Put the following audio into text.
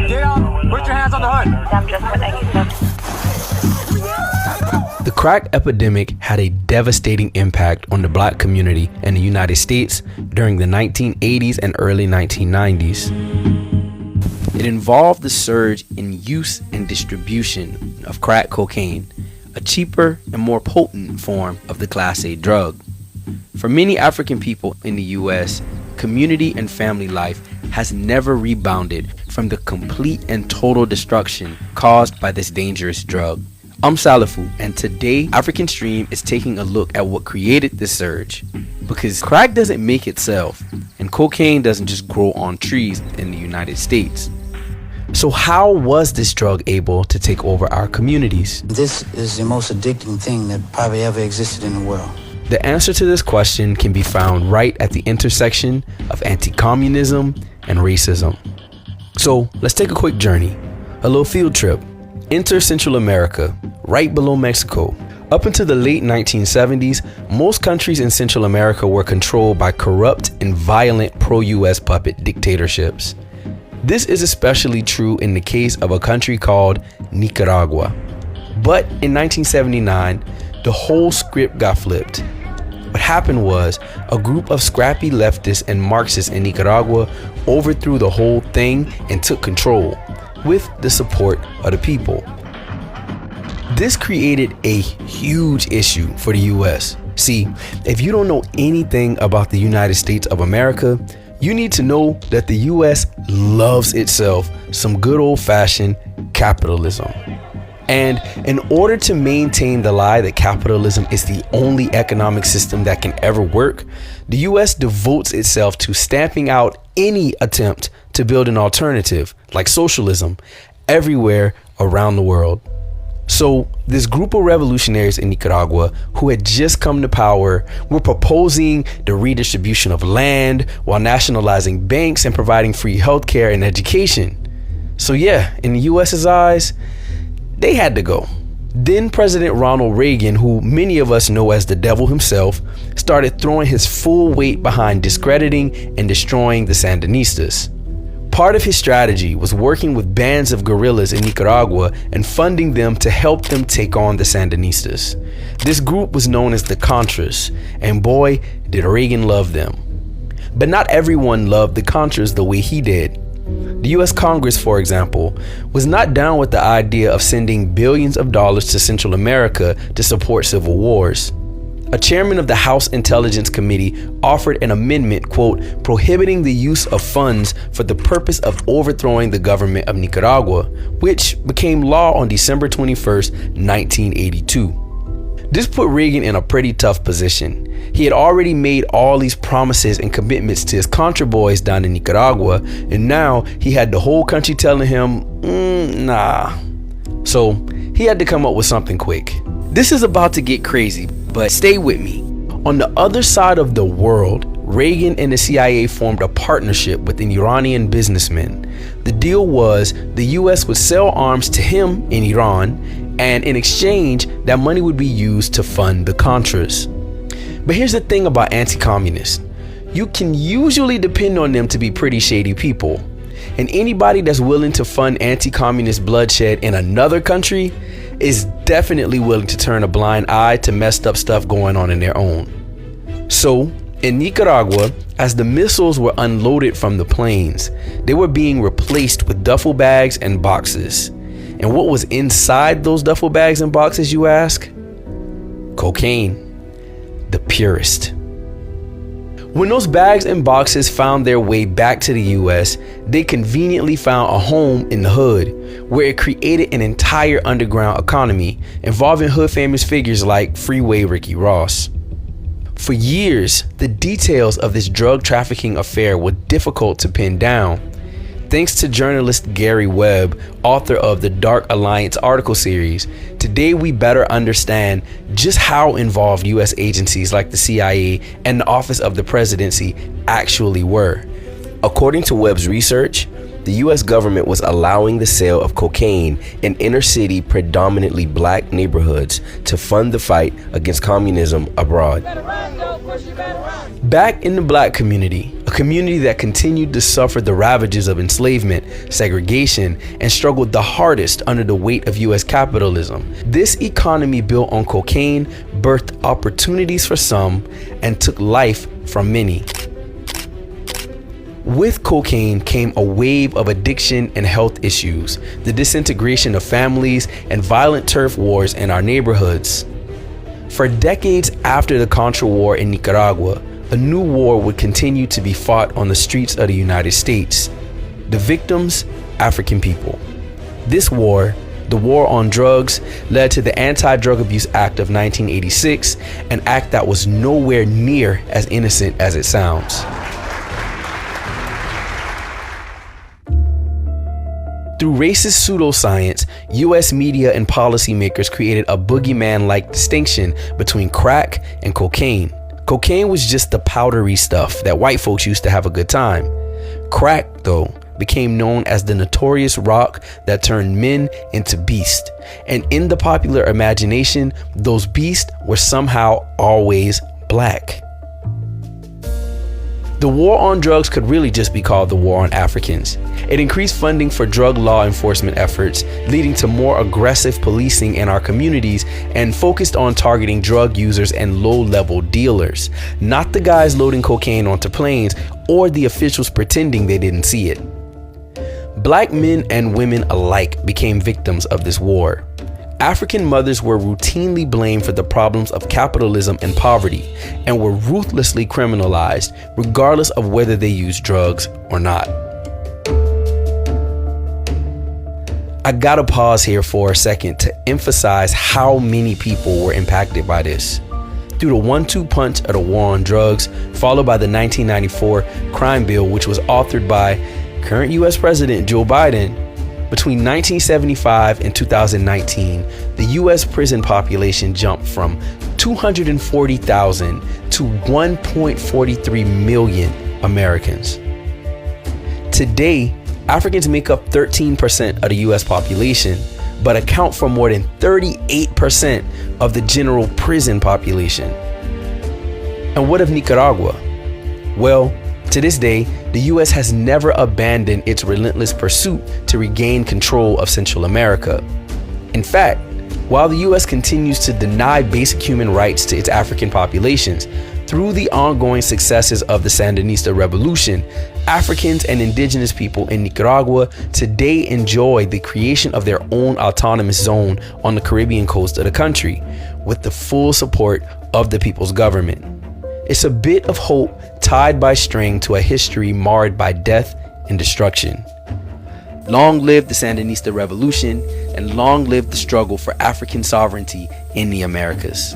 Get up, put your hands on the hood. I'm just what I said. The crack epidemic had a devastating impact on the black community in the United States during the 1980s and early 1990s. It involved the surge in use and distribution of crack cocaine, a cheaper and more potent form of the Class A drug. For many African people in the U.S., community and family life has never rebounded from the complete and total destruction caused by this dangerous drug. I'm Salifu, and today African Stream is taking a look at what created this surge. Because crack doesn't make itself, and cocaine doesn't just grow on trees in the United States. So how was this drug able to take over our communities? This is the most addicting thing that probably ever existed in the world. The answer to this question can be found right at the intersection of anti-communism and racism. So let's take a quick journey, a little field trip. Enter Central America, right below Mexico. Up until the late 1970s, most countries in Central America were controlled by corrupt and violent pro-US puppet dictatorships. This is especially true in the case of a country called Nicaragua. But in 1979, the whole script got flipped. What happened was a group of scrappy leftists and Marxists in Nicaragua overthrew the whole thing and took control with the support of the people. This created a huge issue for the US. See, if you don't know anything about the United States of America, you need to know that the US loves itself some good old-fashioned capitalism. And in order to maintain the lie that capitalism is the only economic system that can ever work, the US devotes itself to stamping out any attempt to build an alternative, like socialism, everywhere around the world. So this group of revolutionaries in Nicaragua who had just come to power were proposing the redistribution of land while nationalizing banks and providing free healthcare and education. So yeah, in the US's eyes, they had to go. Then President Ronald Reagan, who many of us know as the devil himself, started throwing his full weight behind discrediting and destroying the Sandinistas. Part of his strategy was working with bands of guerrillas in Nicaragua and funding them to help them take on the Sandinistas. This group was known as the Contras, and boy, did Reagan love them. But not everyone loved the Contras the way he did. The US Congress, for example, was not down with the idea of sending billions of dollars to Central America to support civil wars. A chairman of the House Intelligence Committee offered an amendment, quote, prohibiting the use of funds for the purpose of overthrowing the government of Nicaragua, which became law on December 21st, 1982. This put Reagan in a pretty tough position. He had already made all these promises and commitments to his Contra boys down in Nicaragua, and now he had the whole country telling him, nah. So he had to come up with something quick. This is about to get crazy, but stay with me. On the other side of the world, Reagan and the CIA formed a partnership with an Iranian businessman. The deal was the US would sell arms to him in Iran, and in exchange, that money would be used to fund the Contras. But here's the thing about anti-communists. You can usually depend on them to be pretty shady people. And anybody that's willing to fund anti-communist bloodshed in another country is definitely willing to turn a blind eye to messed up stuff going on in their own. So, in Nicaragua, as the missiles were unloaded from the planes, they were being replaced with duffel bags and boxes. And what was inside those duffel bags and boxes, you ask? Cocaine, the purest. When those bags and boxes found their way back to the US, they conveniently found a home in the hood, where it created an entire underground economy involving hood famous figures like Freeway Ricky Ross. For years, the details of this drug trafficking affair were difficult to pin down. Thanks to journalist Gary Webb, author of the Dark Alliance article series, today we better understand just how involved US agencies like the CIA and the Office of the Presidency actually were. According to Webb's research, the US government was allowing the sale of cocaine in inner city, predominantly black neighborhoods to fund the fight against communism abroad. Back in the black community, a community that continued to suffer the ravages of enslavement, segregation, and struggled the hardest under the weight of US capitalism. This economy built on cocaine birthed opportunities for some and took life from many. With cocaine came a wave of addiction and health issues, the disintegration of families, and violent turf wars in our neighborhoods. For decades after the Contra War in Nicaragua, a new war would continue to be fought on the streets of the United States. The victims, African people. This war, the war on drugs, led to the Anti-Drug Abuse Act of 1986, an act that was nowhere near as innocent as it sounds. Through racist pseudoscience, US media and policymakers created a boogeyman-like distinction between crack and cocaine. Cocaine was just the powdery stuff that white folks used to have a good time. Crack, though, became known as the notorious rock that turned men into beasts. And in the popular imagination, those beasts were somehow always black. The war on drugs could really just be called the war on Africans. It increased funding for drug law enforcement efforts, leading to more aggressive policing in our communities, and focused on targeting drug users and low-level dealers, not the guys loading cocaine onto planes or the officials pretending they didn't see it. Black men and women alike became victims of this war. African mothers were routinely blamed for the problems of capitalism and poverty, and were ruthlessly criminalized, regardless of whether they used drugs or not. I gotta pause here for a second to emphasize how many people were impacted by this. Through the 1-2 punch of the war on drugs, followed by the 1994 crime bill, which was authored by current US President Joe Biden, between 1975 and 2019, the US prison population jumped from 240,000 to 1.43 million Americans. Today, Africans make up 13% of the US population, but account for more than 38% of the general prison population. And what of Nicaragua? Well, to this day, the US has never abandoned its relentless pursuit to regain control of Central America. In fact, while the US continues to deny basic human rights to its African populations, through the ongoing successes of the Sandinista revolution, Africans and indigenous people in Nicaragua today enjoy the creation of their own autonomous zone on the Caribbean coast of the country, with the full support of the people's government. It's a bit of hope tied by string to a history marred by death and destruction. Long live the Sandinista revolution, and long live the struggle for African sovereignty in the Americas.